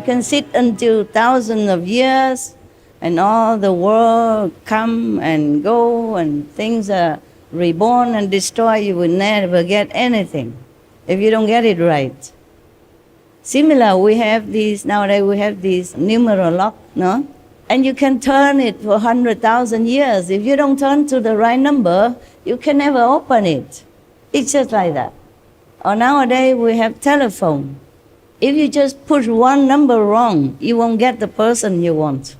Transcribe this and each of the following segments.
can sit until thousands of years and all the world come and go and things are reborn and destroyed. You will never get anything if you don't get it right. Similar, we have these, nowadays we have these numeral lock, no? And you can turn it for 100,000 years. If you don't turn to the right number, you can never open it. It's just like that. Or nowadays we have telephone. If you just push one number wrong, you won't get the person you want,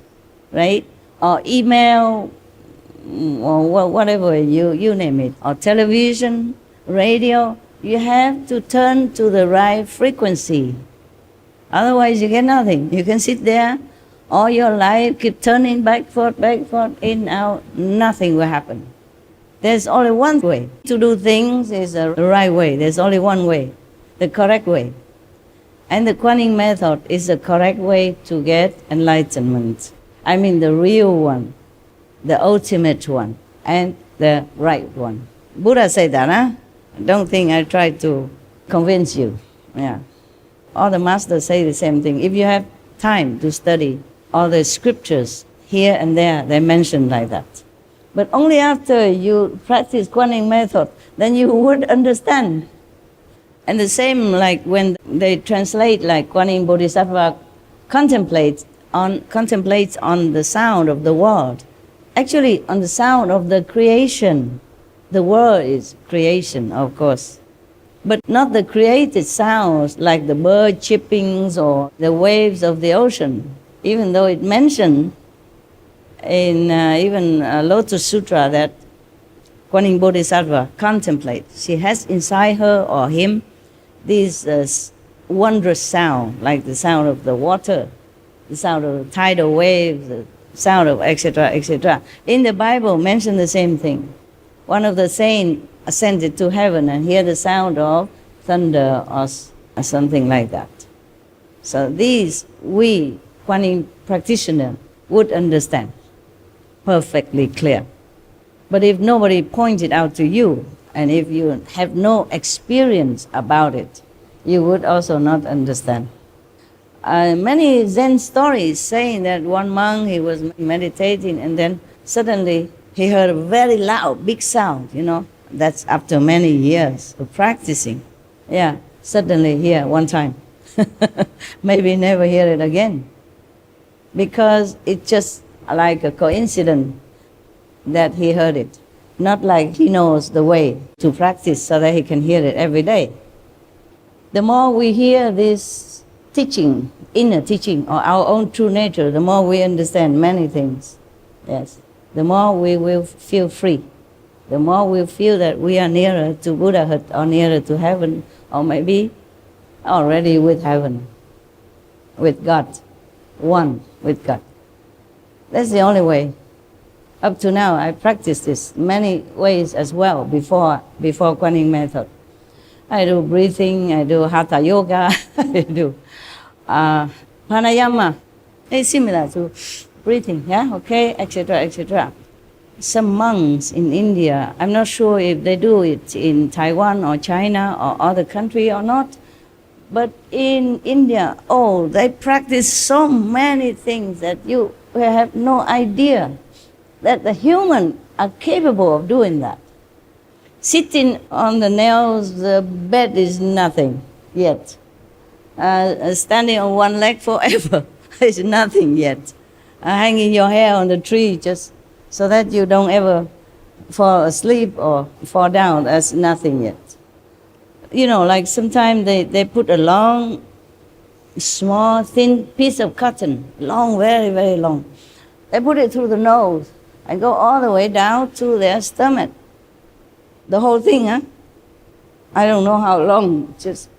right? Or email, or whatever, you name it. Or television, radio, you have to turn to the right frequency. Otherwise you get nothing. You can sit there all your life, keep turning back, forth, in, out, nothing will happen. There's only one way to do things is the right way. There's only one way, the correct way. And the Kuan method is the correct way to get enlightenment. I mean the real one, the ultimate one, and the right one. Buddha said that, huh? Don't think I try to convince you. Yeah. All the masters say the same thing. If you have time to study all the scriptures here and there, they mention like that. But only after you practice Kuan method, then you would understand. And the same like when they translate like Kuan Bodhisattva contemplates on the sound of the world. Actually, on the sound of the creation. The world is creation, of course. But not the created sounds like the bird chirpings or the waves of the ocean. Even though it mentioned in even Lotus Sutra that Kuan Bodhisattva contemplates. She has inside her or him this wondrous sound, like the sound of the water, the sound of the tidal waves, the sound of etc., etc. In the Bible, mentioned the same thing. One of the saints ascended to heaven and hear the sound of thunder or something like that. So these we, Kuan Yin practitioner, would understand perfectly clear. But if nobody pointed out to you, and if you have no experience about it, you would also not understand. Many Zen stories saying that one monk, he was meditating and then suddenly he heard a very loud, big sound, you know. That's after many years of practicing. Yeah, suddenly here one time. Maybe never hear it again. Because it's just like a coincidence that he heard it. Not like he knows the way to practice so that he can hear it every day. The more we hear this teaching, inner teaching, or our own true nature, the more we understand many things. Yes. The more we will feel free. The more we feel that we are nearer to Buddhahood or nearer to heaven, or maybe already with heaven, with God, one with God. That's the only way. Up to now, I practiced this many ways as well before Kuan Yin method. I do breathing, I do Hatha Yoga, I do pranayama. It's similar to breathing, yeah, okay, etc., etc. Some monks in India, I'm not sure if they do it in Taiwan or China or other country or not, but in India, oh, they practice so many things that you have no idea that the human are capable of doing that. Sitting on the nails, the bed is nothing yet. Standing on one leg forever is nothing yet. Hanging your hair on the tree just so that you don't ever fall asleep or fall down, that's nothing yet. You know, like sometimes they put a long, small, thin piece of cotton, long, very, very long. They put it through the nose and go all the way down to their stomach. The whole thing, huh? I don't know how long, just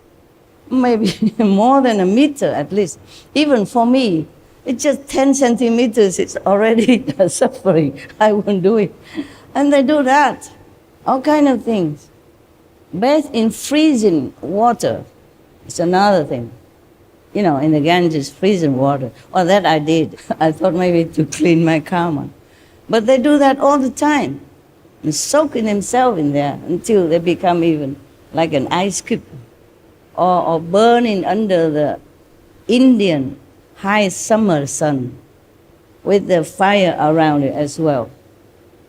maybe more than a meter at least. Even for me, it's just 10 centimeters, it's already suffering. I won't do it. And they do that, all kind of things. Bathe in freezing water, it's another thing. You know, in the Ganges, freezing water. Well, that I did. I thought maybe to clean my karma. But they do that all the time. And soaking themselves in there until they become even like an ice cube. Or burning under the Indian high summer sun with the fire around it as well.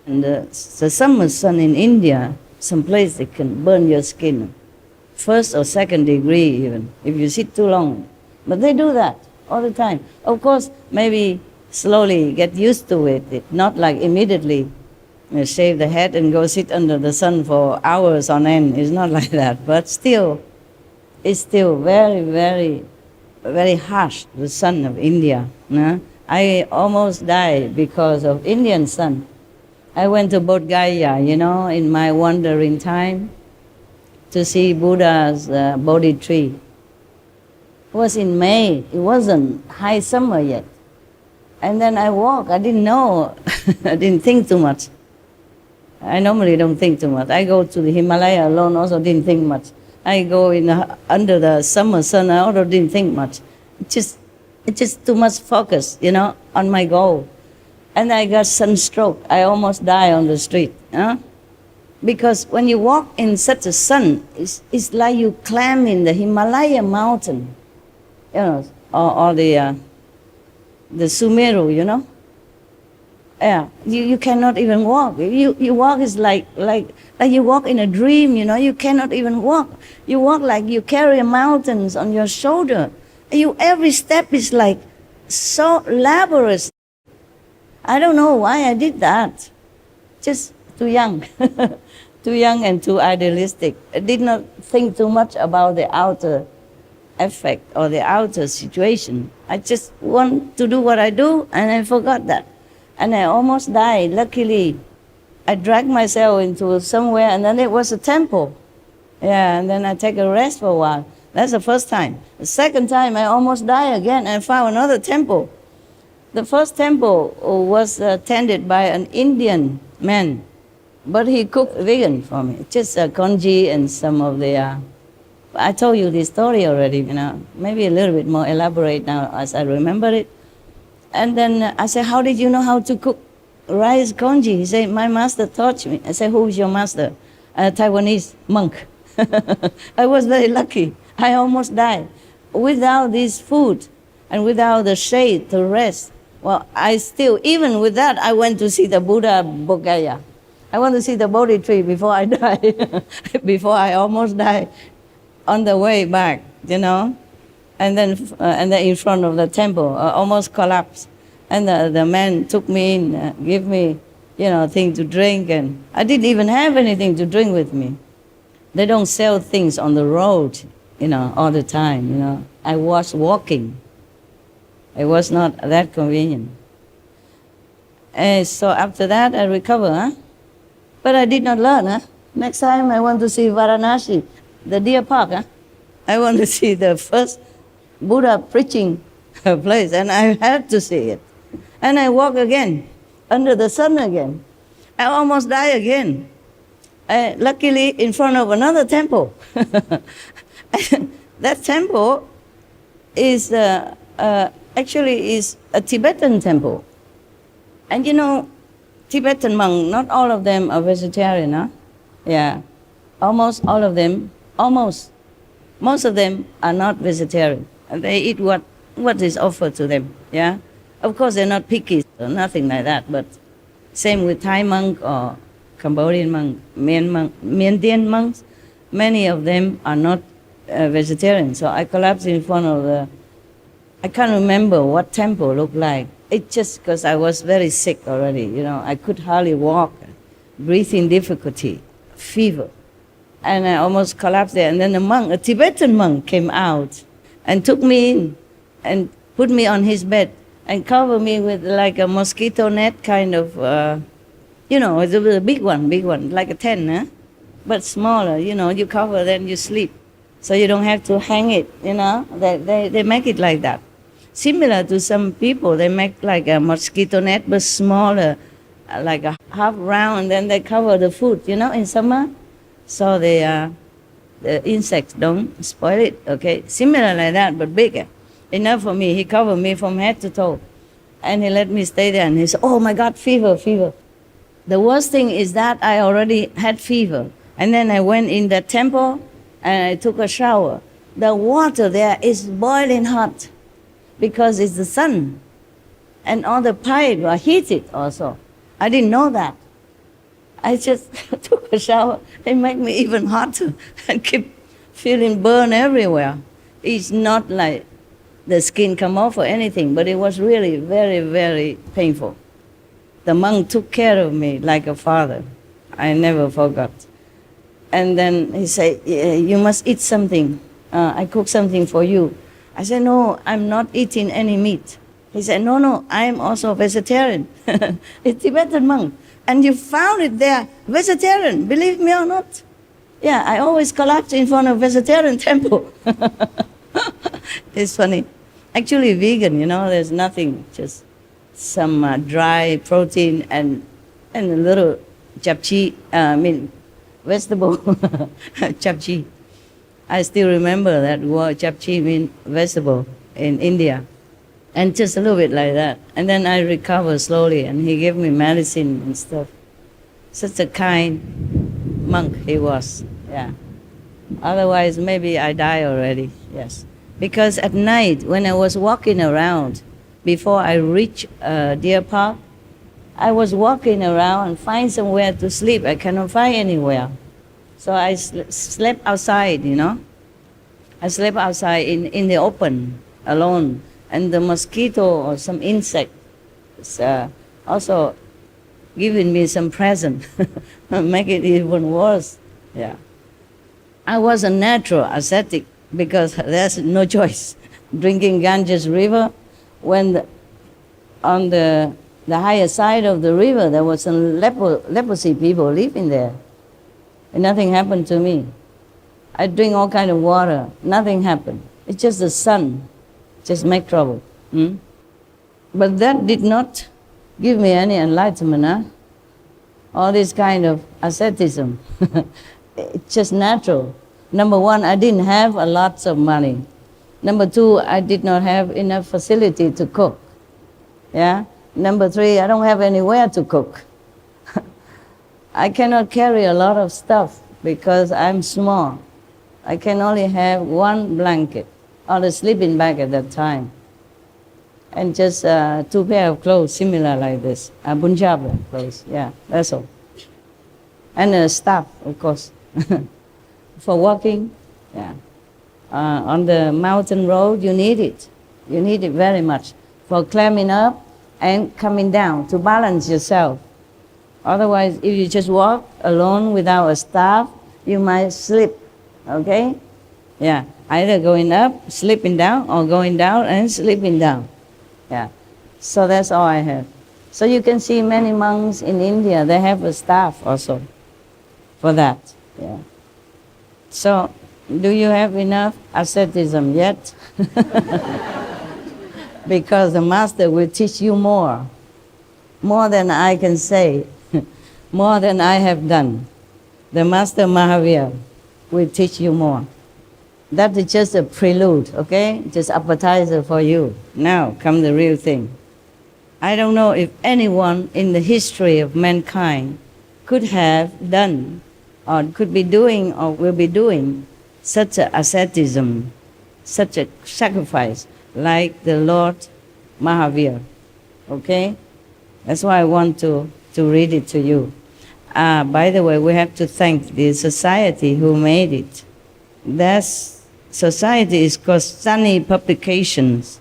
And the summer sun in India, some place it can burn your skin, first or second degree even, if you sit too long. But they do that all the time. Of course, maybe slowly get used to it, not like immediately shave the head and go sit under the sun for hours on end. It's not like that, but still, it's still very, very, very harsh, the sun of India. No? I almost died because of Indian sun. I went to Bodh Gaya, in my wandering time to see Buddha's Bodhi tree. It was in May. It wasn't high summer yet. And then I walked. I didn't know. I didn't think too much. I normally don't think too much. I go to the Himalaya alone, also didn't think much. I go under the summer sun, I also didn't think much. It's just too much focus, on my goal. And I got sunstroke. I almost died on the street. Because when you walk in such a sun, it's like you climb in the Himalaya mountain, or the Sumeru, Yeah, you cannot even walk. You walk is like you walk in a dream, You cannot even walk. You walk like you carry mountains on your shoulder. Every step is like so laborious. I don't know why I did that. Just too young. Too young and too idealistic. I did not think too much about the outer effect or the outer situation. I just want to do what I do, and I forgot that. And I almost died. Luckily, I dragged myself into somewhere, and then it was a temple. Yeah, and then I take a rest for a while. That's the first time. The second time, I almost died again and found another temple. The first temple was tended by an Indian man, but he cooked vegan for me. Just congee and some of the... I told you this story already, maybe a little bit more elaborate now as I remember it. And then I said, how did you know how to cook rice congee? He said, my master taught me. I said, who is your master? A Taiwanese monk. I was very lucky. I almost died. Without this food and without the shade to rest, well, even with that, I went to see the Buddha Bodh Gaya. I went to see the Bodhi tree before I died, before I almost died on the way back, And then in front of the temple, almost collapsed. And the man took me in, gave me, thing to drink, and I didn't even have anything to drink with me. They don't sell things on the road, all the time, I was walking. It was not that convenient. And so after that, I recovered, But I did not learn, Next time I want to see Varanasi, the deer park, I want to see the first Buddha preaching place, and I had to see it. And I walk again, under the sun again. I almost die again. Luckily, in front of another temple. That temple is actually is a Tibetan temple. And Tibetan monks, not all of them are vegetarian, Yeah, almost all of them, most of them are not vegetarian. They eat what is offered to them, yeah? Of course, they're not picky, or nothing like that, but same with Thai monk or Cambodian monk, Miandian monks, many of them are not vegetarian. So I collapsed in front of I can't remember what temple looked like. It's just because I was very sick already, I could hardly walk, breathing difficulty, fever. And I almost collapsed there. And then a Tibetan monk came out and took me in and put me on his bed and covered me with like a mosquito net kind of, it's a big one, like a tent, but smaller, you cover, then you sleep. So you don't have to hang it, they make it like that. Similar to some people, they make like a mosquito net, but smaller, like a half round, and then they cover the food, in summer. So the insects don't spoil it, okay? Similar like that, but bigger. Enough for me. He covered me from head to toe. And he let me stay there. And he said, oh my God, fever. The worst thing is that I already had fever. And then I went in the temple and I took a shower. The water there is boiling hot. because it's the sun. And all the pipes are heated also. I didn't know that. I just took a shower. It made me even hotter. I keep feeling burn everywhere. It's not like the skin come off or anything, but it was really very, very painful. The monk took care of me like a father. I never forgot. And then he said, you must eat something. I cook something for you. I said, no, I'm not eating any meat. He said, no, I'm also vegetarian. A Tibetan monk. And you found it there, vegetarian, believe me or not. Yeah, I always collapse in front of vegetarian temple. It's funny. Actually vegan, there's nothing, just some dry protein and a little japchi, vegetable, japchi. I still remember that word, japchi means vegetable in India. And just a little bit like that. And then I recovered slowly, and he gave me medicine and stuff. Such a kind monk he was, yeah. Otherwise, maybe I die already, yes. Because at night, when I was walking around, before I reached Deer Park, I was walking around and find somewhere to sleep. I cannot find anywhere. So I slept outside, I slept outside in the open, alone. And the mosquito or some insect is also giving me some present, make it even worse. Yeah. I was a natural ascetic because there's no choice. Drinking Ganges River, when on the higher side of the river there was some leprosy people living there. And nothing happened to me. I drink all kind of water, nothing happened. It's just the sun. Just make trouble. But that did not give me any enlightenment. All this kind of asceticism. It's just natural. Number one, I didn't have a lot of money. Number two, I did not have enough facility to cook. Yeah. Number three, I don't have anywhere to cook. I cannot carry a lot of stuff because I'm small. I can only have one blanket or a sleeping bag at that time. And just 2 pairs of clothes similar like this, Punjabi clothes, yeah, that's all. And a staff, of course, for walking, yeah. On the mountain road, you need it. You need it very much for climbing up and coming down to balance yourself. Otherwise, if you just walk alone without a staff, you might slip, okay? Yeah, either going up, slipping down, or going down and slipping down. Yeah, so that's all I have. So you can see many monks in India, they have a staff also for that. Yeah. So, do you have enough asceticism yet? Because the master will teach you more than I can say, more than I have done. The master Mahavira will teach you more. That is just a prelude, okay? Just appetizer for you. Now come the real thing. I don't know if anyone in the history of mankind could have done or could be doing or will be doing such a asceticism, such a sacrifice like the Lord Mahavira, okay? That's why I want to read it to you. By the way, we have to thank the society who made it. That society is called Sunny Publications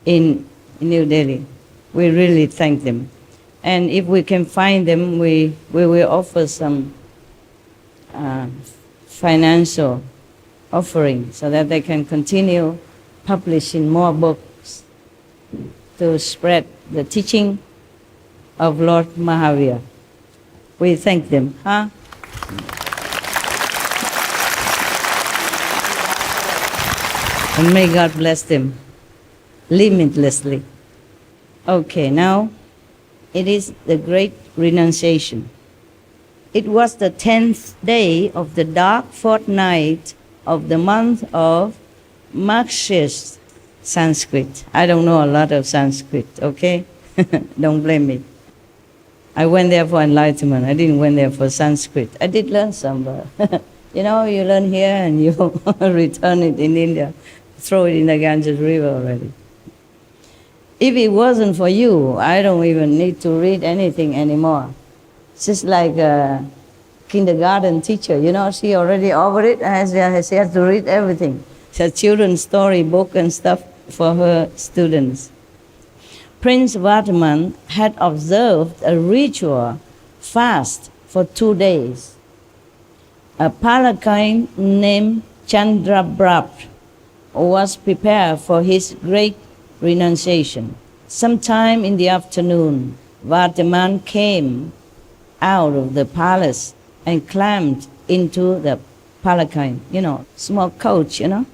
in New Delhi. We really thank them. And if we can find them, we will offer some financial offering so that they can continue publishing more books to spread the teaching of Lord Mahavira. We thank them, huh? And may God bless them limitlessly. Okay, now it is the great renunciation. It was the 10th day of the dark fortnight of the month of Marxist Sanskrit. I don't know a lot of Sanskrit, okay? Don't blame me. I went there for enlightenment. I didn't went there for Sanskrit. I did learn some, but you know, you learn here and you return it in India, throw it in the Ganges River already. If it wasn't for you, I don't even need to read anything anymore. It's just like a kindergarten teacher, you know, she already over it, and she has to read everything. She has children's story book and stuff for her students. Prince Vardhaman had observed a ritual fast for 2 days. A palanquin named Chandraprabha was prepared for his great renunciation. Sometime in the afternoon, Vardhaman came out of the palace and climbed into the palanquin, you know, small coach, you know,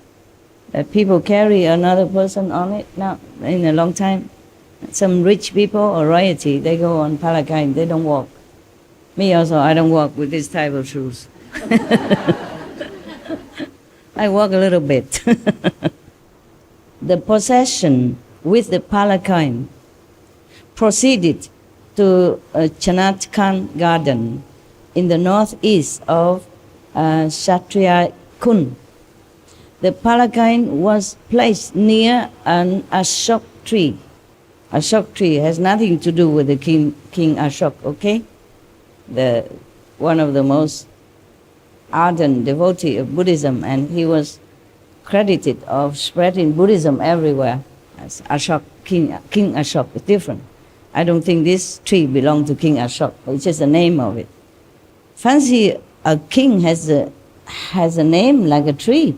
that people carry another person on it now in a long time. Some rich people or royalty, they go on palanquin, they don't walk. Me also, I don't walk with this type of shoes. I walk a little bit. The procession with the palanquin proceeded to Chanatkan Garden in the northeast of Kshatriya Kund. The palanquin was placed near an Ashok tree. Ashok tree has nothing to do with the King Ashok, okay? One of the most ardent devotee of Buddhism, and he was credited of spreading Buddhism everywhere. As Ashok, King Ashok is different. I don't think this tree belonged to King Ashok. It's just the name of it. Fancy a king has a name like a tree.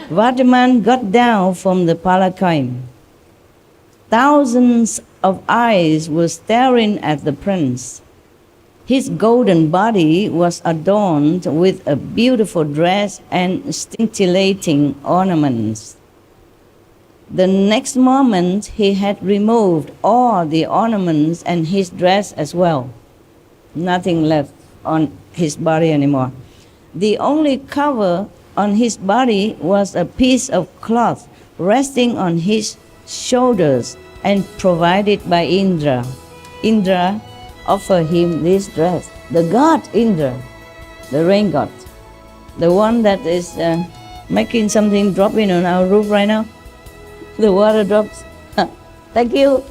Vardhaman got down from the palanquin. Thousands of eyes were staring at the prince. His golden body was adorned with a beautiful dress and scintillating ornaments. The next moment, he had removed all the ornaments and his dress as well. Nothing left on his body anymore. The only cover on his body was a piece of cloth resting on his shoulders and provided by Indra. Indra offered him this dress. The god Indra, the rain god, the one that is making something drop in on our roof right now. The water drops. Thank you.